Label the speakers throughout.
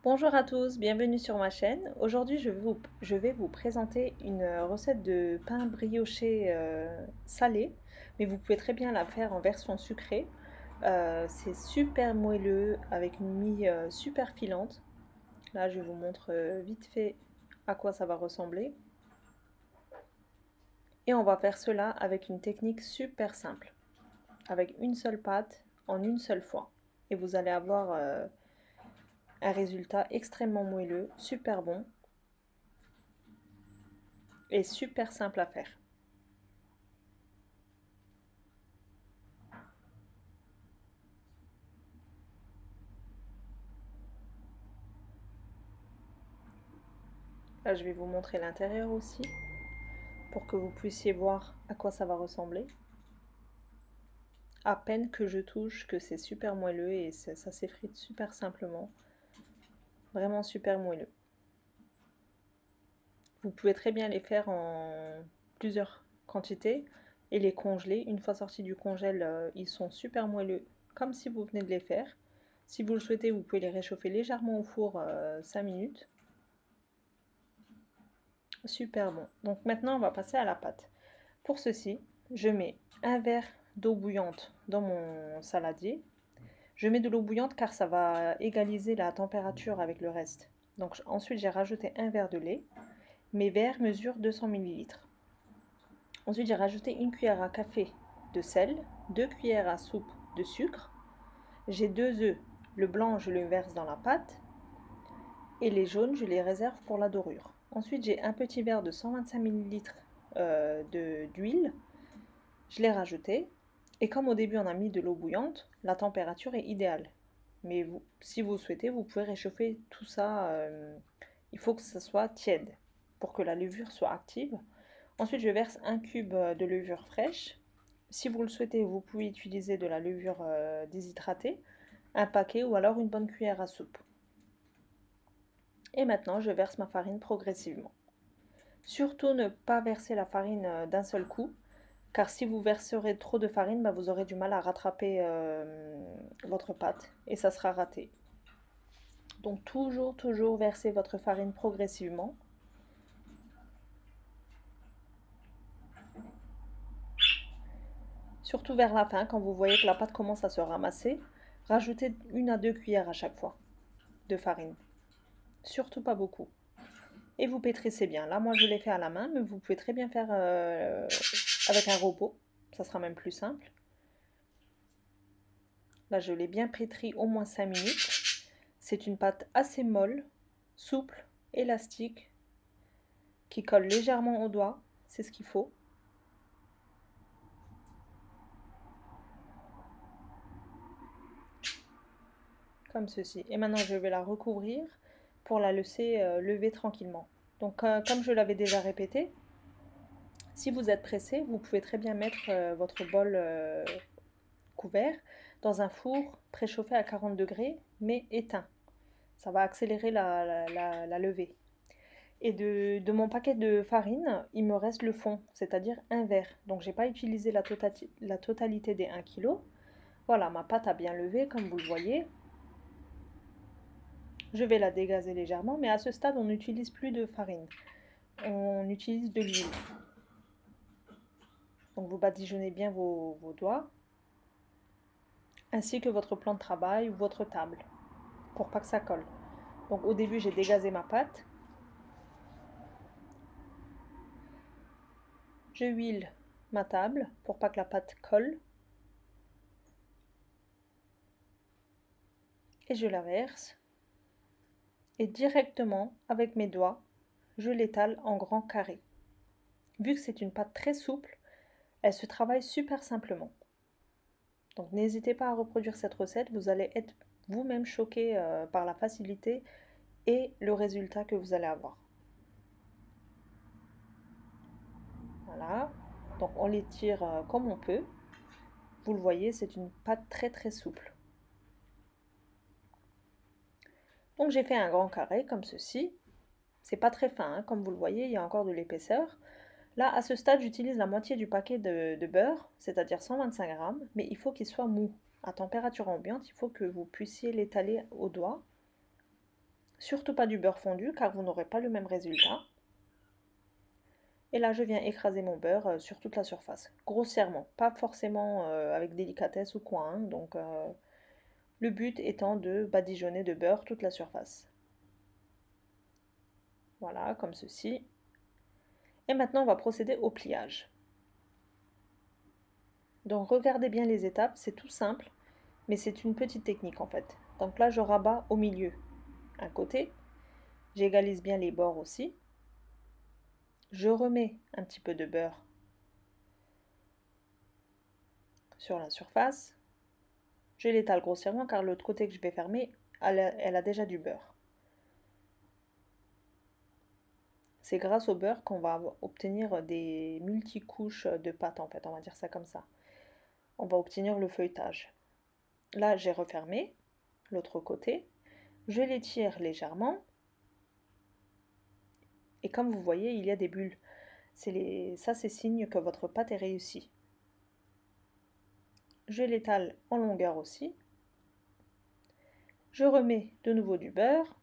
Speaker 1: Bonjour à tous, bienvenue sur ma chaîne. Aujourd'hui, je vais vous présenter une recette de pain brioché salé, mais vous pouvez très bien la faire en version sucrée. C'est super moelleux avec une mie super filante. Là, je vous montre vite fait à quoi ça va ressembler. Et on va faire cela avec une technique super simple, avec une seule pâte en une seule fois. Et vous allez avoir un résultat extrêmement moelleux, super bon et super simple à faire. Là, je vais vous montrer l'intérieur aussi pour que vous puissiez voir à quoi ça va ressembler. À peine que je touche que c'est super moelleux et ça s'effrite super simplement. Vraiment super moelleux. Vous pouvez très bien les faire en plusieurs quantités et les congeler. Une fois sortis du congèle, ils sont super moelleux comme si vous venez de les faire. Si vous le souhaitez, vous pouvez les réchauffer légèrement au four 5 minutes. Super bon. Donc maintenant, on va passer à la pâte. Pour ceci, je mets un verre d'eau bouillante dans mon saladier. Je mets de l'eau bouillante car ça va égaliser la température avec le reste. Donc ensuite, j'ai rajouté un verre de lait. Mes verres mesurent 200 millilitres. Ensuite, j'ai rajouté une cuillère à café de sel, 2 cuillères à soupe de sucre. J'ai 2 œufs. Le blanc, je le verse dans la pâte et les jaunes, je les réserve pour la dorure. Ensuite, j'ai un petit verre de 125 millilitres d'huile. Je l'ai rajouté. Et comme au début on a mis de l'eau bouillante, la température est idéale. Mais vous, si vous souhaitez, vous pouvez réchauffer tout ça. Il faut que ça soit tiède pour que la levure soit active. Ensuite, je verse un cube de levure fraîche. Si vous le souhaitez, vous pouvez utiliser de la levure déshydratée, un paquet ou alors une bonne cuillère à soupe. Et maintenant, je verse ma farine progressivement. Surtout ne pas verser la farine d'un seul coup, car si vous verserez trop de farine, bah, vous aurez du mal à rattraper votre pâte et ça sera raté. Donc toujours verser votre farine progressivement. Surtout vers la fin, quand vous voyez que la pâte commence à se ramasser, rajoutez 1 à 2 cuillères à chaque fois de farine. Surtout pas beaucoup. Et vous pétrissez bien. Là, moi, je l'ai fait à la main, mais vous pouvez très bien faire avec un robot. Ça sera même plus simple. Là, je l'ai bien pétri au moins 5 minutes. C'est une pâte assez molle, souple, élastique, qui colle légèrement au doigt. C'est ce qu'il faut. Comme ceci. Et maintenant, je vais la recouvrir pour la laisser lever tranquillement. Donc, comme je l'avais déjà répété, si vous êtes pressé, vous pouvez très bien mettre votre bol couvert dans un four préchauffé à 40 degrés, mais éteint. Ça va accélérer la levée. Et de mon paquet de farine, il me reste le fond, c'est-à-dire un verre. Donc j'ai pas utilisé la totalité des 1 kg. Voilà, ma pâte a bien levé, comme vous le voyez. Je vais la dégazer légèrement, mais à ce stade, on n'utilise plus de farine. On utilise de l'huile. Donc vous badigeonnez bien vos doigts, ainsi que votre plan de travail ou votre table, pour pas que ça colle. Donc au début, j'ai dégazé ma pâte. Je huile ma table pour pas que la pâte colle. Et je la verse. Et directement, avec mes doigts, je l'étale en grands carrés. Vu que c'est une pâte très souple, elle se travaille super simplement. Donc n'hésitez pas à reproduire cette recette, vous allez être vous-même choqué par la facilité et le résultat que vous allez avoir. Voilà, donc on les tire comme on peut. Vous le voyez, c'est une pâte très souple. Donc j'ai fait un grand carré comme ceci. C'est pas très fin, hein, comme vous le voyez, il y a encore de l'épaisseur. Là, à ce stade, j'utilise la moitié du paquet de beurre, c'est-à-dire 125 grammes, mais il faut qu'il soit mou. À température ambiante, il faut que vous puissiez l'étaler au doigt. Surtout pas du beurre fondu car vous n'aurez pas le même résultat. Et là, je viens écraser mon beurre sur toute la surface, grossièrement, pas forcément avec délicatesse ou quoi, hein. Donc, le but étant de badigeonner de beurre toute la surface. Voilà, comme ceci. Et maintenant, on va procéder au pliage. Donc, regardez bien les étapes, c'est tout simple, mais c'est une petite technique en fait. Donc là, je rabats au milieu, un côté, j'égalise bien les bords aussi. Je remets un petit peu de beurre sur la surface. Je l'étale grossièrement car l'autre côté que je vais fermer, elle a déjà du beurre. C'est grâce au beurre qu'on va obtenir des multicouches de pâte en fait, on va dire ça comme ça. On va obtenir le feuilletage. Là, j'ai refermé l'autre côté. Je l'étire légèrement. Et comme vous voyez, il y a des bulles. Ça, c'est signe que votre pâte est réussie. Je l'étale en longueur aussi. Je remets de nouveau du beurre.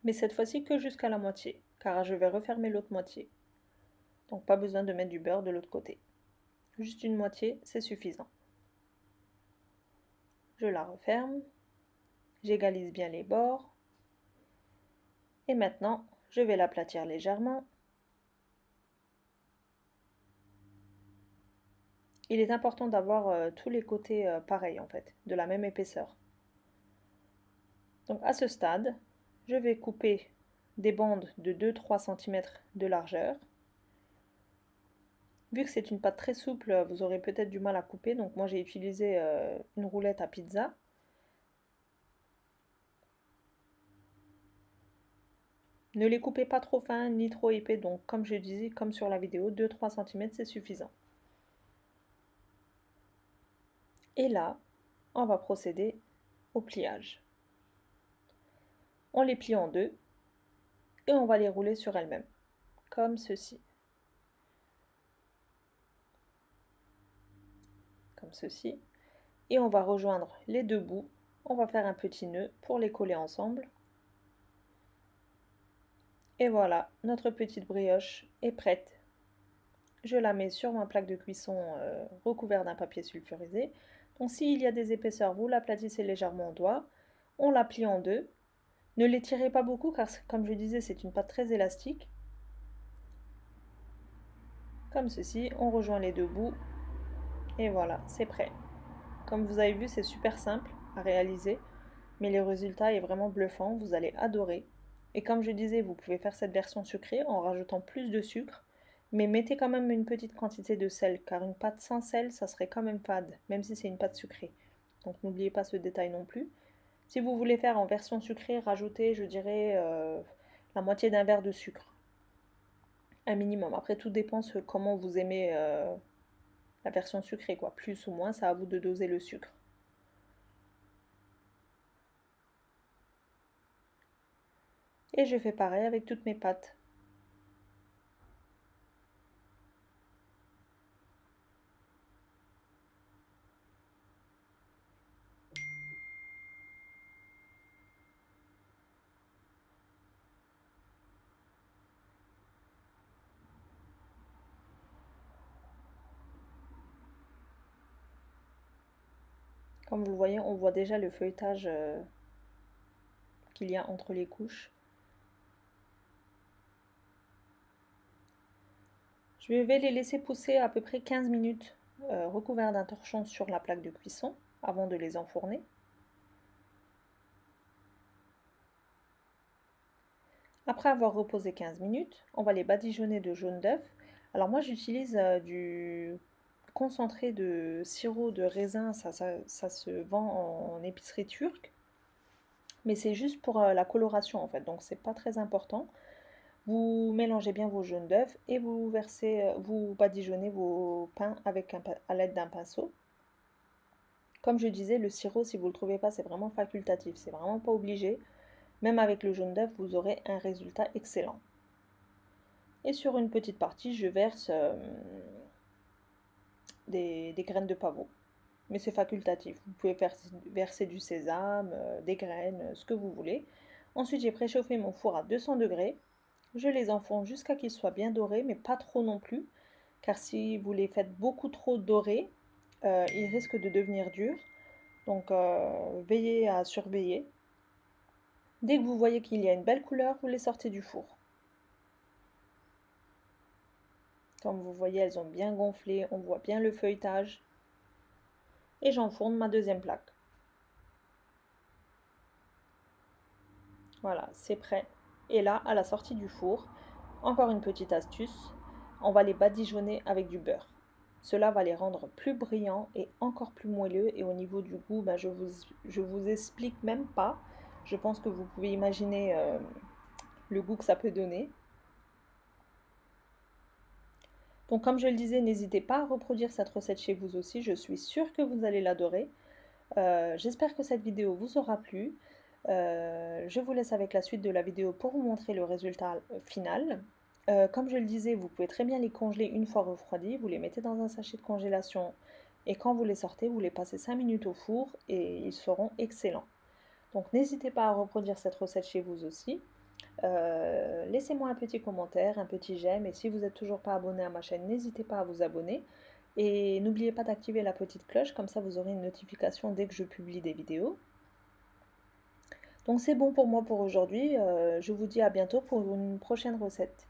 Speaker 1: Mais cette fois-ci que jusqu'à la moitié, car je vais refermer l'autre moitié. Donc pas besoin de mettre du beurre de l'autre côté. Juste une moitié, c'est suffisant. Je la referme. J'égalise bien les bords. Et maintenant, je vais l'aplatir légèrement. Il est important d'avoir tous les côtés pareils en fait, de la même épaisseur. Donc à ce stade, je vais couper des bandes de 2-3 cm de largeur. Vu que c'est une pâte très souple, vous aurez peut-être du mal à couper, donc moi j'ai utilisé une roulette à pizza. Ne les coupez pas trop fin ni trop épais, donc comme je disais, comme sur la vidéo, 2-3 cm c'est suffisant. Et là, on va procéder au pliage. On les plie en deux et on va les rouler sur elles-mêmes, comme ceci. Comme ceci. Et on va rejoindre les deux bouts. On va faire un petit nœud pour les coller ensemble. Et voilà, notre petite brioche est prête. Je la mets sur ma plaque de cuisson recouverte d'un papier sulfurisé. Donc s'il y a des épaisseurs, vous l'aplatissez légèrement au doigt. On la plie en deux. Ne l'étirez pas beaucoup car comme je disais, c'est une pâte très élastique. Comme ceci, on rejoint les deux bouts. Et voilà, c'est prêt. Comme vous avez vu, c'est super simple à réaliser. Mais le résultat est vraiment bluffant, vous allez adorer. Et comme je disais, vous pouvez faire cette version sucrée en rajoutant plus de sucre, mais mettez quand même une petite quantité de sel, car une pâte sans sel, ça serait quand même fade, même si c'est une pâte sucrée. Donc n'oubliez pas ce détail non plus. Si vous voulez faire en version sucrée, rajoutez, je dirais, la moitié d'un verre de sucre, un minimum. Après, tout dépend de comment vous aimez la version sucrée, quoi. Plus ou moins, c'est à vous de doser le sucre. Et je fais pareil avec toutes mes pâtes. Comme vous le voyez, on voit déjà le feuilletage qu'il y a entre les couches. Je vais les laisser pousser à peu près 15 minutes recouverts d'un torchon sur la plaque de cuisson avant de les enfourner. Après avoir reposé 15 minutes, on va les badigeonner de jaune d'œuf. Alors moi j'utilise du concentré de sirop de raisin, ça se vend en épicerie turque. Mais c'est juste pour la coloration en fait, donc c'est pas très important. Vous mélangez bien vos jaunes d'œufs et vous versez, vous badigeonnez vos pains avec à l'aide d'un pinceau. Comme je disais, le sirop, si vous ne le trouvez pas, c'est vraiment facultatif, c'est vraiment pas obligé. Même avec le jaune d'œuf, vous aurez un résultat excellent. Et sur une petite partie, je verse des graines de pavot. Mais c'est facultatif. Vous pouvez verser du sésame, des graines, ce que vous voulez. Ensuite, j'ai préchauffé mon four à 200 degrés. Je les enfourne jusqu'à qu'ils soient bien dorés, mais pas trop non plus. Car si vous les faites beaucoup trop dorés, ils risquent de devenir durs. Donc, veillez à surveiller. Dès que vous voyez qu'il y a une belle couleur, vous les sortez du four. Comme vous voyez, elles ont bien gonflé, on voit bien le feuilletage. Et j'enfourne ma deuxième plaque. Voilà, c'est prêt. Et là, à la sortie du four, encore une petite astuce, on va les badigeonner avec du beurre. Cela va les rendre plus brillants et encore plus moelleux. Et au niveau du goût, ben, je vous explique même pas. Je pense que vous pouvez imaginer le goût que ça peut donner. Donc comme je le disais, n'hésitez pas à reproduire cette recette chez vous aussi. Je suis sûre que vous allez l'adorer. J'espère que cette vidéo vous aura plu. Je vous laisse avec la suite de la vidéo pour vous montrer le résultat final. Comme je le disais, vous pouvez très bien les congeler une fois refroidis. Vous les mettez dans un sachet de congélation et quand vous les sortez, vous les passez 5 minutes au four et ils seront excellents. Donc n'hésitez pas à reproduire cette recette chez vous aussi. Laissez-moi un petit commentaire, un petit j'aime et si vous n'êtes toujours pas abonné à ma chaîne, n'hésitez pas à vous abonner. Et n'oubliez pas d'activer la petite cloche, comme ça vous aurez une notification dès que je publie des vidéos. Donc c'est bon pour moi pour aujourd'hui, je vous dis à bientôt pour une prochaine recette.